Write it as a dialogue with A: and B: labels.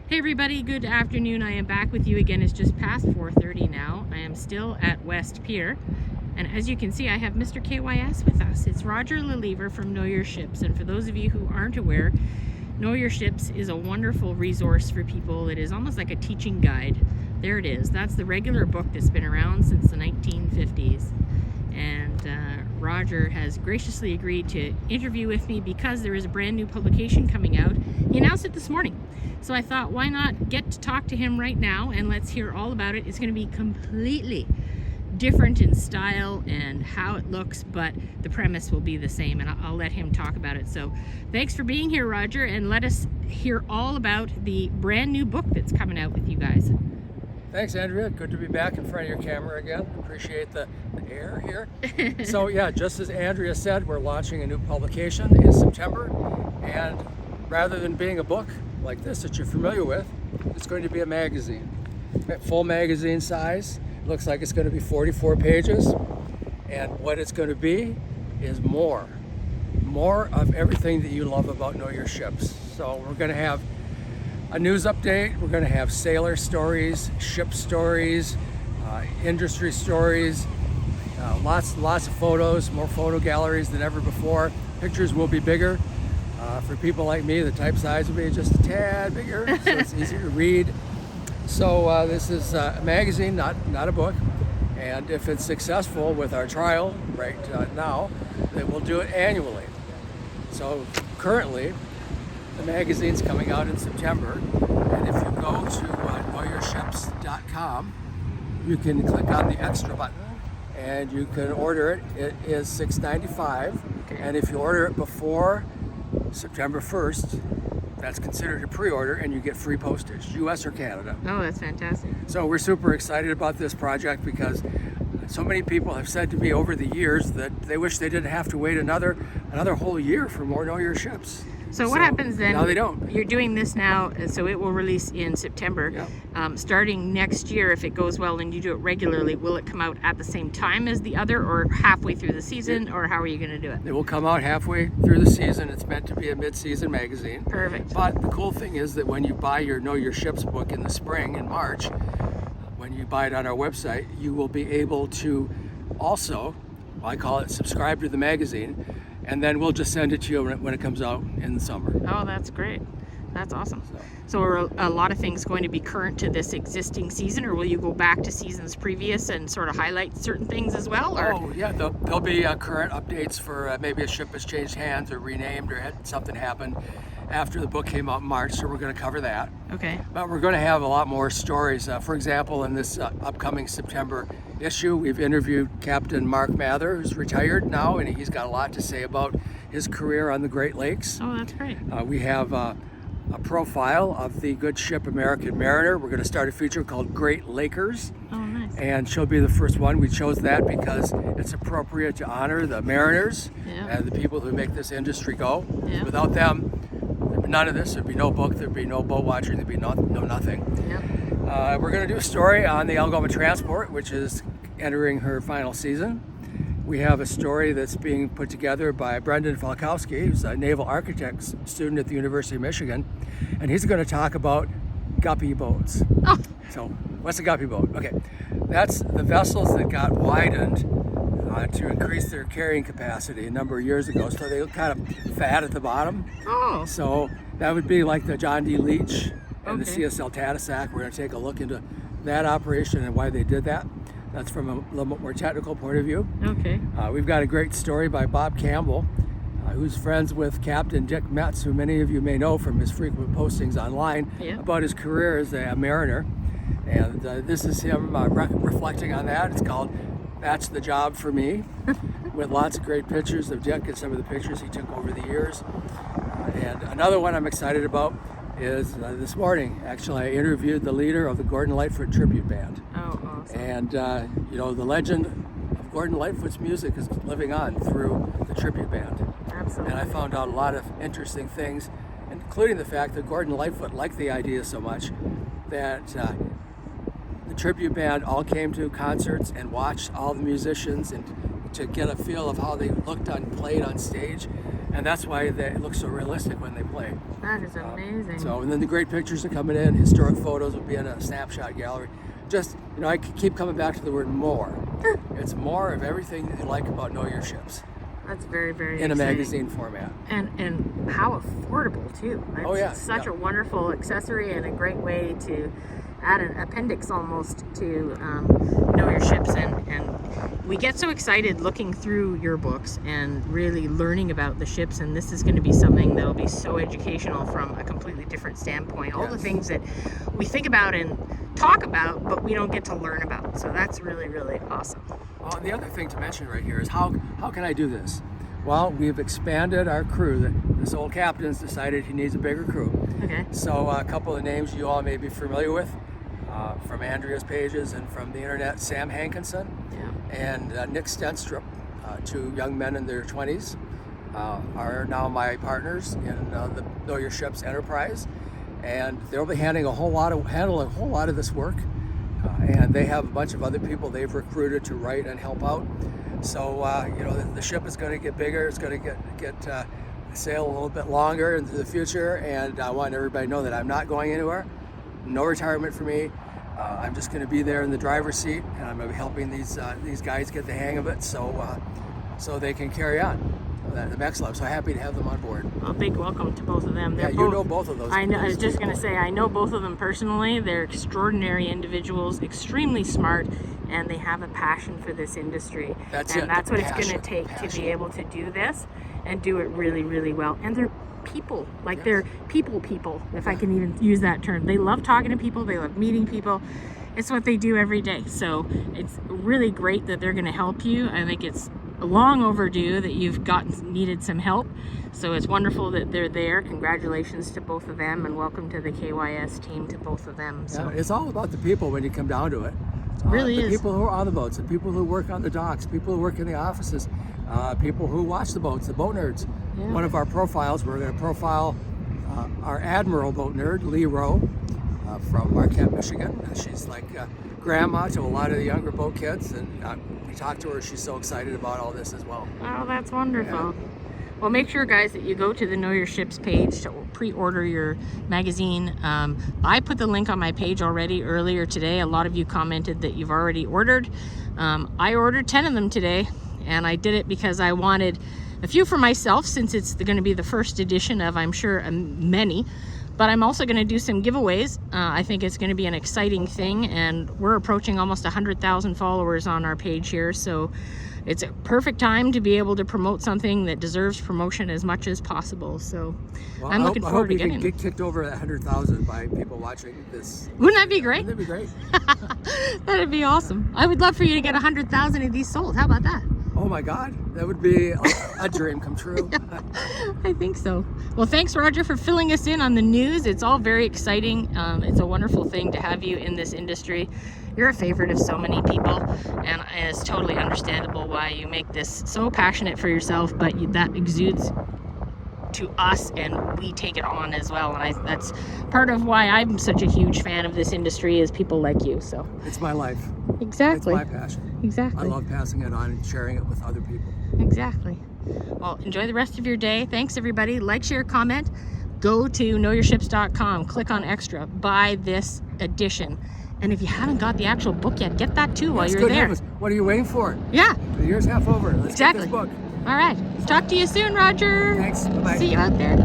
A: Hey everybody, good afternoon. I am back with you again. It's just past 4:30 now. I am still at West Pier, and as you can see, I have Mr. KYS with us. It's Roger LeLievre from Know Your Ships, and for those of you who aren't aware, Know Your Ships is a wonderful resource for people. It is almost like a teaching guide. There it is. That's the regular book that's been around since the 1950s. And Roger has graciously agreed to interview with me because there is a brand new publication coming out. He announced it this morning. So I thought, why not get to talk to him right now and let's hear all about it. It's going to be completely different in style and how it looks, but the premise will be the same, and I'll let him talk about it. So thanks for being here, Roger, and let us hear all about the brand new book that's coming out with you guys.
B: Thanks, Andrea. Good to be back in front of your camera again. Appreciate the air here. So yeah, just as Andrea said, we're launching a new publication in September, and rather than being a book like this that you're familiar with, it's going to be a magazine. Full magazine size. Looks like it's going to be 44 pages, and what it's going to be is more of everything that you love about Know Your Ships. So we're going to have a news update, we're going to have sailor stories, ship stories, industry stories, lots of photos, more photo galleries than ever before. Pictures will be bigger. For people like me, the type size will be just a tad bigger, so it's easier to read. So this is a magazine, not a book, and if it's successful with our trial right now, then we'll do it annually. So currently, the magazine's coming out in September, and if you go to knowyourships.com, you can click on the extra button and you can order it. It is $6.95, and if you order it before September 1st, that's considered a pre-order, and you get free postage, US or Canada.
A: Oh, that's fantastic.
B: So we're super excited about this project because so many people have said to me over the years that they wish they didn't have to wait another whole year for more Know Your Ships.
A: So what happens then?
B: Now they don't.
A: You're doing this now, so it will release in September.
B: Yep.
A: Starting next year, if it goes well and you do it regularly, will it come out at the same time as the other, or halfway through the season, or how are you going to do it?
B: It will come out halfway through the season. It's meant to be a mid-season magazine.
A: Perfect.
B: But the cool thing is that when you buy your Know Your Ships book in the spring, in March, when you buy it on our website, you will be able to also, I call it, subscribe to the magazine, and then we'll just send it to you when it comes out in the summer.
A: Oh, that's great. That's awesome. So are a lot of things going to be current to this existing season, or will you go back to seasons previous and sort of highlight certain things as well? Or?
B: Oh, yeah, there'll be current updates for maybe a ship has changed hands or renamed or had something happened after the book came out in March, so we're going to cover that.
A: Okay.
B: But we're going to have a lot more stories. For example, in this upcoming September issue, we've interviewed Captain Mark Mather, who's retired now, and he's got a lot to say about his career on the Great Lakes.
A: Oh, that's great.
B: We have a profile of the good ship American Mariner. We're going to start a feature called Great Lakers.
A: Oh, nice.
B: And she'll be the first one. We chose that because it's appropriate to honor the mariners and the people who make this industry go.
A: Yeah.
B: Without them, there'd be none of this. There'd be no book, there'd be no boat watcher, there'd be no nothing.
A: Yep.
B: We're going to do a story on the Algoma Transport, which is entering her final season. We have a story that's being put together by Brendan Falkowski, who's a naval architects student at the University of Michigan, and he's going to talk about guppy boats.
A: Oh.
B: So, what's a guppy boat? Okay, that's the vessels that got widened to increase their carrying capacity a number of years ago, so they look kind of fat at the bottom.
A: Oh.
B: So that would be like the John D. Leach and the
A: Okay.
B: CSL Tadoussac. We're going to take a look into that operation and why they did that. That's from a little bit more technical point of view.
A: Okay.
B: We've got a great story by Bob Campbell, who's friends with Captain Dick Metz, who many of you may know from his frequent postings online about his career as a mariner. And this is him reflecting on that. It's called That's the Job for Me, with lots of great pictures of Dick and some of the pictures he took over the years. And another one I'm excited about is this morning, actually, I interviewed the leader of the Gordon Lightfoot Tribute Band.
A: Oh, awesome.
B: And, you know, the legend of Gordon Lightfoot's music is living on through the tribute band.
A: Absolutely.
B: And I found out a lot of interesting things, including the fact that Gordon Lightfoot liked the idea so much that the tribute band all came to concerts and watched all the musicians and to get a feel of how they looked and played on stage. And that's why it looks so realistic when they play.
A: That is amazing.
B: So, and then the great pictures are coming in. Historic photos will be in a snapshot gallery. Just, I keep coming back to the word more. It's more of everything that you like about Know Your Ships.
A: That's very, very
B: in a
A: exciting.
B: magazine format.
A: And how affordable too. It's such a wonderful accessory and a great way to add an appendix almost to Know Your Ships, and we get so excited looking through your books and really learning about the ships, and this is going to be something that will be so educational from a completely different standpoint. All the things that we think about and talk about but we don't get to learn about, so that's really, really awesome.
B: The other thing to mention right here is how can I do this? Well, we've expanded our crew. This old captain's decided he needs a bigger crew. Okay. So a couple of names you all may be familiar with from Andrea's pages and from the internet: Sam Hankinson and Nick Stenstrup, two young men in their 20s, are now my partners in the Know Your Ships enterprise, and they'll be handling a whole lot of this work. And they have a bunch of other people they've recruited to write and help out. So the ship is going to get bigger. It's going to get sail a little bit longer into the future. And I want everybody to know that I'm not going anywhere. No retirement for me. I'm just going to be there in the driver's seat, and I'm going to be helping these guys get the hang of it, so they can carry on the Metz Club. So happy to have them on board.
A: A big welcome to both of them.
B: You know both of those.
A: I was just going to say, I know both of them personally. They're extraordinary individuals, extremely smart, and they have a passion for this industry. That's what it's going to take to be able to do this and do it really, really well. And they're people, they're people, if I can even use that term. They love talking to people. They love meeting people. It's what they do every day. So it's really great that they're going to help you. I think it's long overdue that you've needed some help. So it's wonderful that they're there. Congratulations to both of them, and welcome to the KYS team to both of them. So
B: it's all about the people when you come down to it.
A: Really
B: the people who are on the boats, the people who work on the docks, people who work in the offices, people who watch the boats, the boat nerds. Yeah. One of our profiles, we're going to profile our Admiral boat nerd, Lee Rowe, from Marquette, Michigan. She's like grandma to a lot of the younger boat kids, and we talked to her. She's so excited about all this as well.
A: Oh, that's wonderful. Yeah. Well, make sure, guys, that you go to the Know Your Ships page to pre-order your magazine. I put the link on my page already earlier today. A lot of you commented that you've already ordered. I ordered 10 of them today, and I did it because I wanted a few for myself, since it's going to be the first edition of, I'm sure, many. But I'm also going to do some giveaways. I think it's going to be an exciting thing, and we're approaching almost 100,000 followers on our page here, so it's a perfect time to be able to promote something that deserves promotion as much as possible. So I'm looking forward to getting it.
B: I hope you can get kicked over 100,000 by people watching this.
A: Wouldn't that be great?
B: Wouldn't that be great?
A: That'd be awesome. I would love for you to get 100,000 of these sold. How about that?
B: Oh my God, that would be a dream come true.
A: I think so. Well, thanks, Roger, for filling us in on the news. It's all very exciting. It's a wonderful thing to have you in this industry. You're a favorite of so many people, and it's totally understandable why you make this so passionate for yourself, but that exudes to us, and we take it on as well. And that's part of why I'm such a huge fan of this industry, is people like you. So
B: it's my life.
A: Exactly.
B: It's my passion.
A: Exactly.
B: I love passing it on and sharing it with other people.
A: Exactly. Well, enjoy the rest of your day. Thanks, everybody. Like, share, comment. Go to knowyourships.com, click on extra, buy this edition. And if you haven't got the actual book yet, get that too while you're there.
B: What are you waiting for?
A: Yeah.
B: The year's half over. Let's get this book.
A: All right. Talk to you soon, Roger.
B: Thanks. Bye-bye.
A: See you out there.